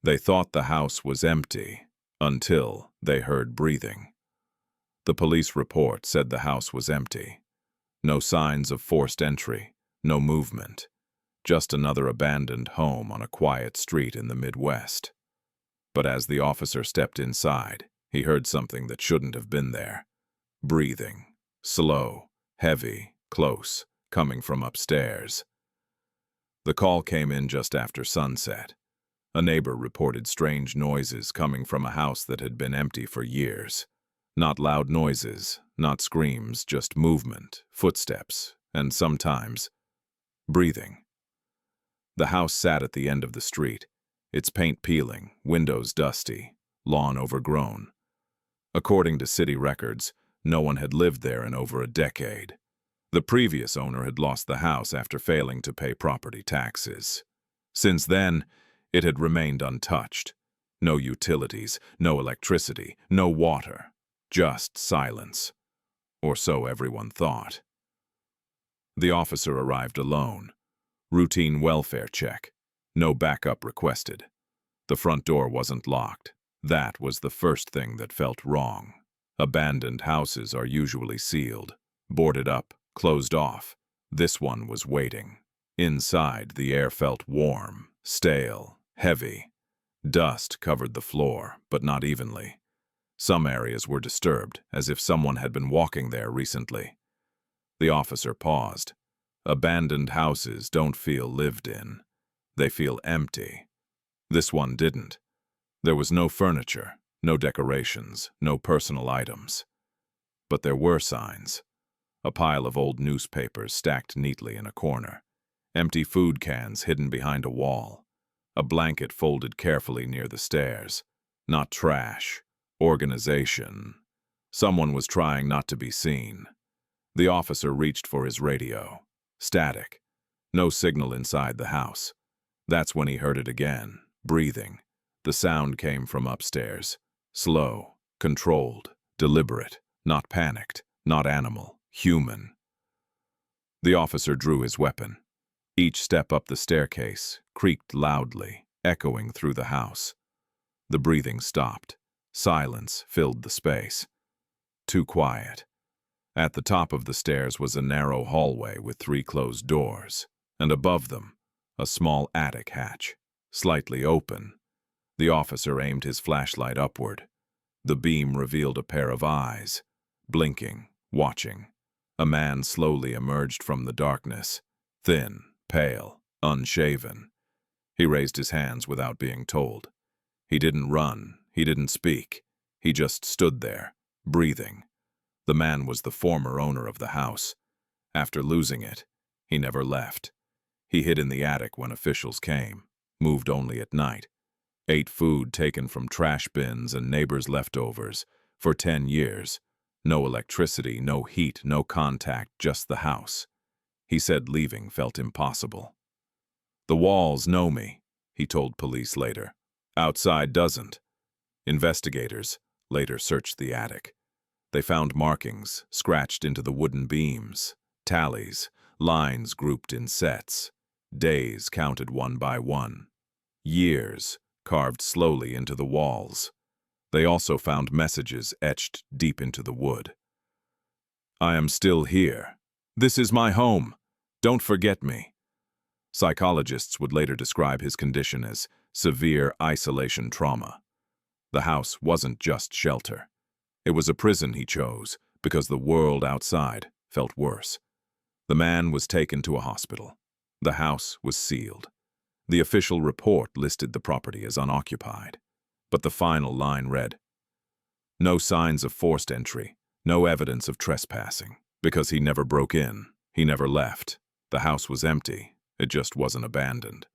They thought the house was empty until they heard breathing. The police report said the house was empty. No signs of forced entry, no movement. Just another abandoned home on a quiet street in the Midwest. But as the officer stepped inside, he heard something that shouldn't have been there. Breathing. Slow, heavy, close, coming from upstairs. The call came in just after sunset. A neighbor reported strange noises coming from a house that had been empty for years. Not loud noises, not screams, just movement, footsteps, and sometimes breathing. The house sat at the end of the street, its paint peeling, windows dusty, lawn overgrown. According to city records, no one had lived there in over a decade. The previous owner had lost the house after failing to pay property taxes. Since then, it had remained untouched. No utilities, no electricity, no water, just silence. Or so everyone thought. The officer arrived alone. Routine welfare check. No backup requested. The front door wasn't locked. That was the first thing that felt wrong. Abandoned houses are usually sealed, boarded up, closed off. This one was waiting. Inside, the air felt warm, stale, heavy. Dust covered the floor, but not evenly. Some areas were disturbed, as if someone had been walking there recently. The officer paused. Abandoned houses don't feel lived in. They feel empty. This one didn't. There was no furniture, no decorations, no personal items. But there were signs. A pile of old newspapers stacked neatly in a corner. Empty food cans hidden behind a wall. A blanket folded carefully near the stairs. Not trash. Organization. Someone was trying not to be seen. The officer reached for his radio. Static. No signal inside the house. That's when he heard it again, breathing. The sound came from upstairs. Slow, controlled, deliberate, not panicked, not animal, human. The officer drew his weapon. Each step up the staircase creaked loudly, echoing through the house. The breathing stopped. Silence filled the space. Too quiet. At the top of the stairs was a narrow hallway with 3 closed doors, and above them, a small attic hatch, slightly open. The officer aimed his flashlight upward. The beam revealed a pair of eyes, blinking, watching. A man slowly emerged from the darkness, thin, pale, unshaven. He raised his hands without being told. He didn't run, he didn't speak. He just stood there, breathing. The man was the former owner of the house. After losing it, he never left. He hid in the attic when officials came, moved only at night, ate food taken from trash bins and neighbors' leftovers. For 10 years, no electricity, no heat, no contact, just the house. He said leaving felt impossible. "The walls know me," he told police later. "Outside doesn't." Investigators later searched the attic. They found markings scratched into the wooden beams, tallies, lines grouped in sets, days counted one by one, years carved slowly into the walls. They also found messages etched deep into the wood. "I am still here. This is my home. Don't forget me." Psychologists would later describe his condition as severe isolation trauma. The house wasn't just shelter. It was a prison he chose because the world outside felt worse. The man was taken to a hospital. The house was sealed. The official report listed the property as unoccupied. But the final line read, "No signs of forced entry, no evidence of trespassing, because he never broke in, he never left. The house was empty, it just wasn't abandoned."